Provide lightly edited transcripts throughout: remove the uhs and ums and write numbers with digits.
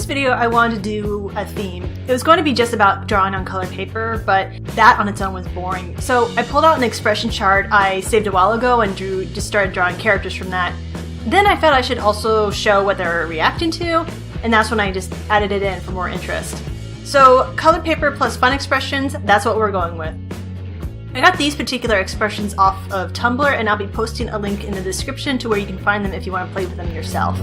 video, I wanted to do a theme. It was going to be just about drawing on colored paper, but that on its own was boring. So I pulled out an expression chart I saved a while ago and just started drawing characters from that. Then I felt I should also show what they're reacting to, and that's when I just added it in for more interest. So colored paper plus fun expressions, that's what we're going with. I got these particular expressions off of Tumblr, and I'll be posting a link in the description to where you can find them if you want to play with them yourself.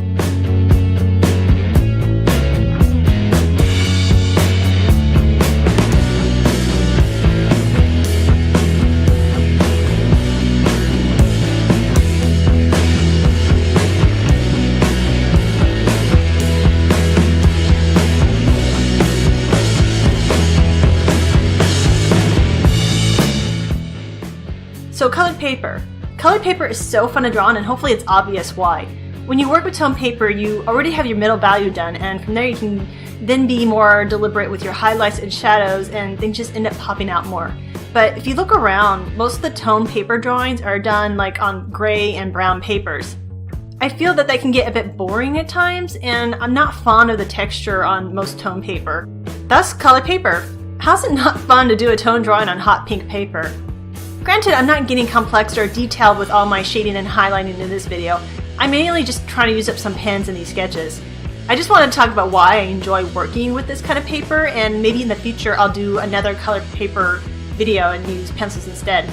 So colored paper. Colored paper is so fun to draw on, and hopefully it's obvious why. When you work with tone paper, you already have your middle value done, and from there you can then be more deliberate with your highlights and shadows, and things just end up popping out more. But if you look around, most of the tone paper drawings are done like on gray and brown papers. I feel that they can get a bit boring at times, and I'm not fond of the texture on most tone paper. Thus, colored paper. How's it not fun to do a tone drawing on hot pink paper? Granted, I'm not getting complex or detailed with all my shading and highlighting in this video. I'm mainly just trying to use up some pens in these sketches. I just want to talk about why I enjoy working with this kind of paper, and maybe in the future I'll do another colored paper video and use pencils instead.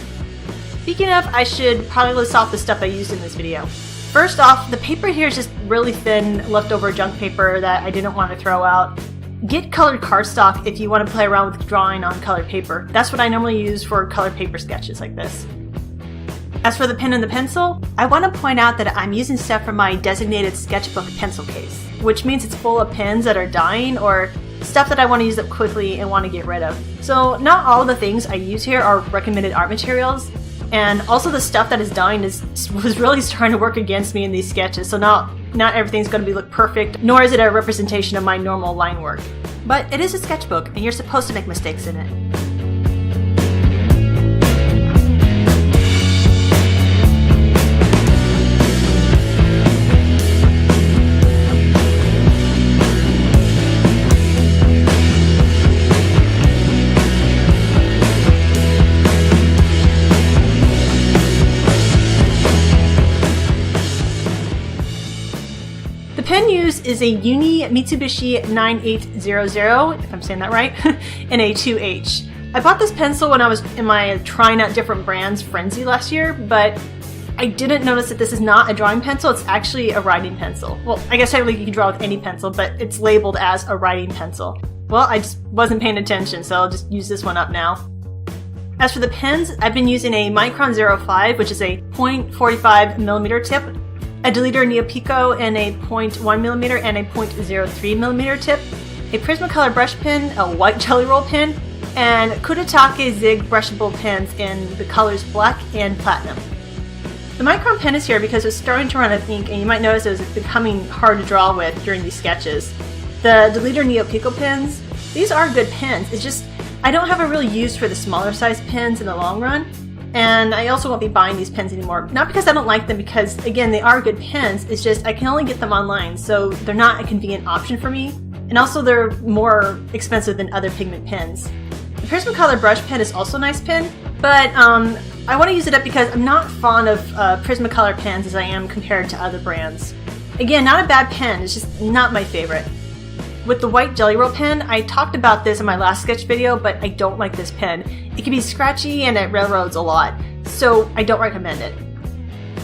Speaking of, I should probably list off the stuff I used in this video. First off, the paper here is just really thin leftover junk paper that I didn't want to throw out. Get colored cardstock if you want to play around with drawing on colored paper. That's what I normally use for colored paper sketches like this. As for the pen and the pencil, I want to point out that I'm using stuff from my designated sketchbook pencil case, which means it's full of pens that are dying or stuff that I want to use up quickly and want to get rid of. So not all of the things I use here are recommended art materials, and also the stuff that is dying was really starting to work against me in these sketches, so not everything's going to look perfect, nor is it a representation of my normal line work. But it is a sketchbook, and you're supposed to make mistakes in it. The pen used is a Uni Mitsubishi 9800, if I'm saying that right, in a 2H. I bought this pencil when I was in my trying out different brands frenzy last year, but I didn't notice that this is not a drawing pencil, it's actually a writing pencil. Well, I guess technically you can draw with any pencil, but it's labeled as a writing pencil. Well, I just wasn't paying attention, so I'll just use this one up now. As for the pens, I've been using a Micron 05, which is a 0.45mm tip, a Deleter Neopico in a 0.1mm and a 0.03mm tip, a Prismacolor brush pen, a white Jelly Roll pen, and Kudetake Zig brushable pens in the colors black and platinum. The Micron pen is here because it's starting to run out of ink, and you might notice it was becoming hard to draw with during these sketches. The Deleter Neopico pens, these are good pens, it's just I don't have a real use for the smaller size pens in the long run. And I also won't be buying these pens anymore. Not because I don't like them, because again, they are good pens, it's just I can only get them online, so they're not a convenient option for me. And also they're more expensive than other Pigment pens. The Prismacolor brush pen is also a nice pen, but I want to use it up because I'm not fond of Prismacolor pens as I am compared to other brands. Again, not a bad pen, it's just not my favorite. With the white Jelly Roll pen, I talked about this in my last sketch video, but I don't like this pen. It can be scratchy and it railroads a lot, so I don't recommend it.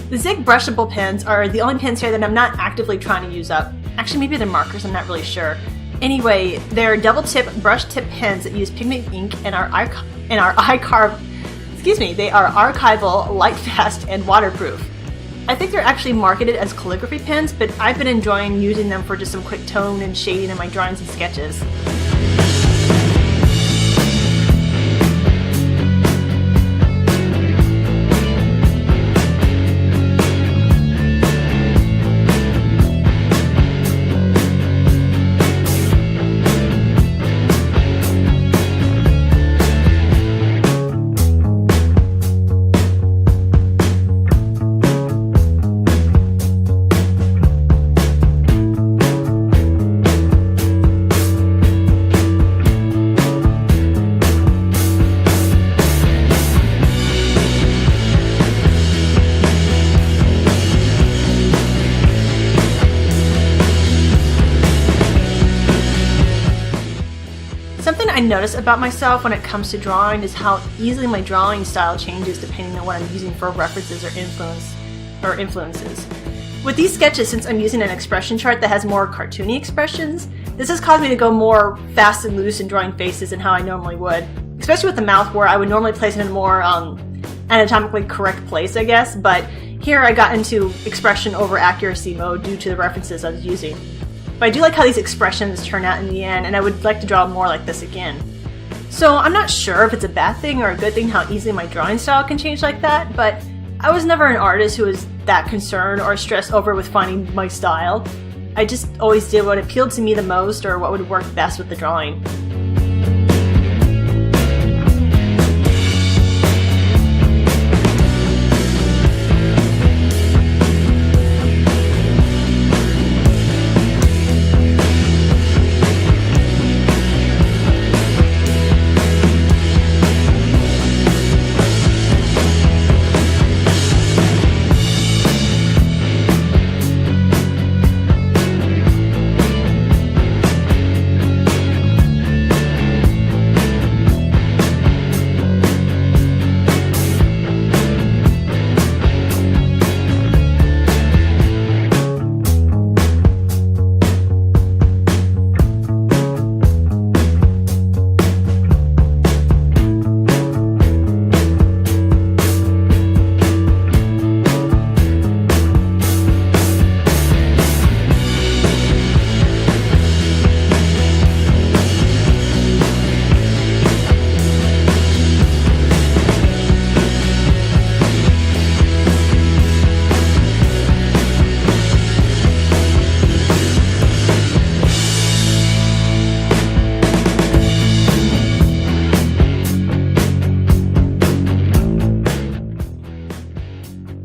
The Zig brushable pens are the only pens here that I'm not actively trying to use up. Actually, maybe they're markers, I'm not really sure. Anyway, they're double tip brush tip pens that use Pigment ink and are archival, light fast, and waterproof. I think they're actually marketed as calligraphy pens, but I've been enjoying using them for just some quick tone and shading in my drawings and sketches. notice about myself when it comes to drawing is how easily my drawing style changes depending on what I'm using for references or influences. With these sketches, since I'm using an expression chart that has more cartoony expressions, this has caused me to go more fast and loose in drawing faces than how I normally would. Especially with the mouth, where I would normally place it in a more anatomically correct place, I guess, but here I got into expression over accuracy mode due to the references I was using. But I do like how these expressions turn out in the end, and I would like to draw more like this again. So I'm not sure if it's a bad thing or a good thing how easily my drawing style can change like that, but I was never an artist who was that concerned or stressed over with finding my style. I just always did what appealed to me the most or what would work best with the drawing.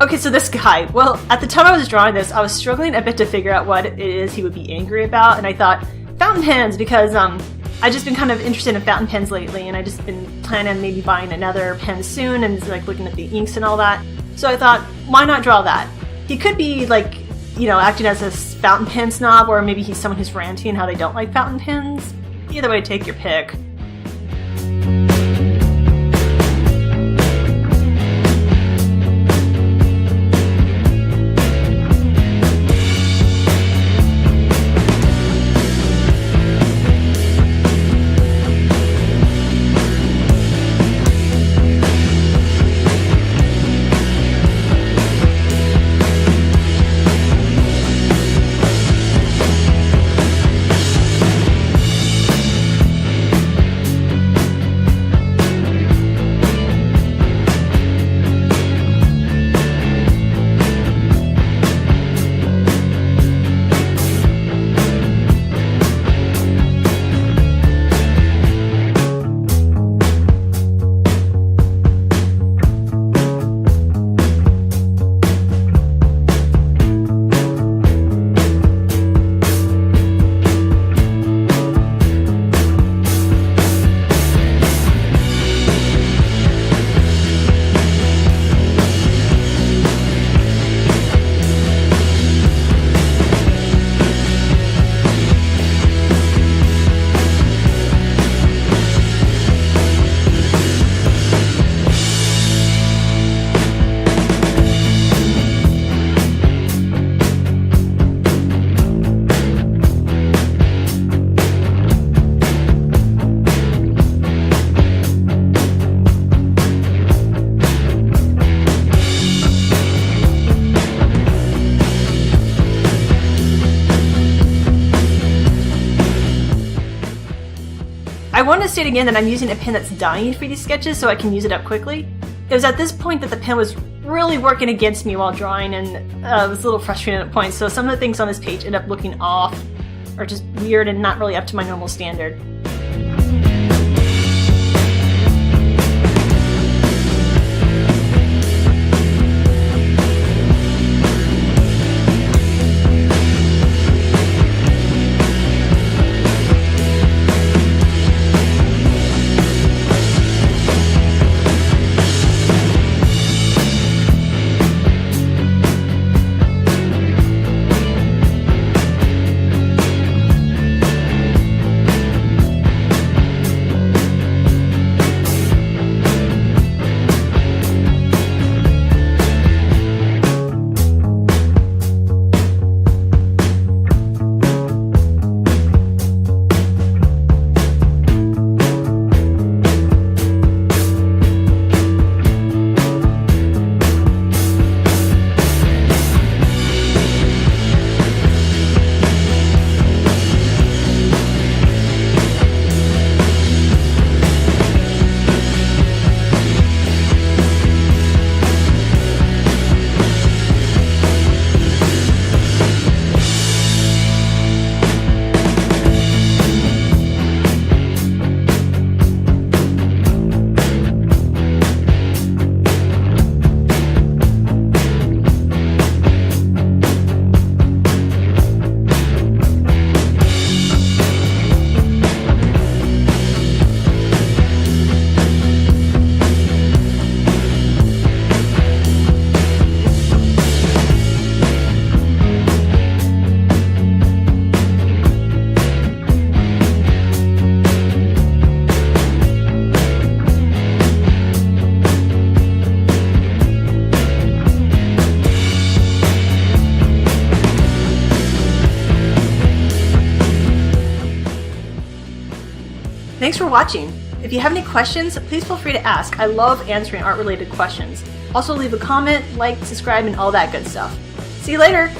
Okay, so this guy, well, at the time I was drawing this, I was struggling a bit to figure out what it is he would be angry about, and I thought, fountain pens, because I've just been kind of interested in fountain pens lately, and I just been planning on maybe buying another pen soon, and like looking at the inks and all that. So I thought, why not draw that? He could be like, you know, acting as a fountain pen snob, or maybe he's someone who's ranting how they don't like fountain pens. Either way, take your pick. I want to state again that I'm using a pen that's dying for these sketches so I can use it up quickly. It was at this point that the pen was really working against me while drawing, and it was a little frustrating at points, so some of the things on this page end up looking off or just weird and not really up to my normal standard. Thanks for watching. If you have any questions, please feel free to ask. I love answering art-related questions. Also leave a comment, like, subscribe, and all that good stuff. See you later!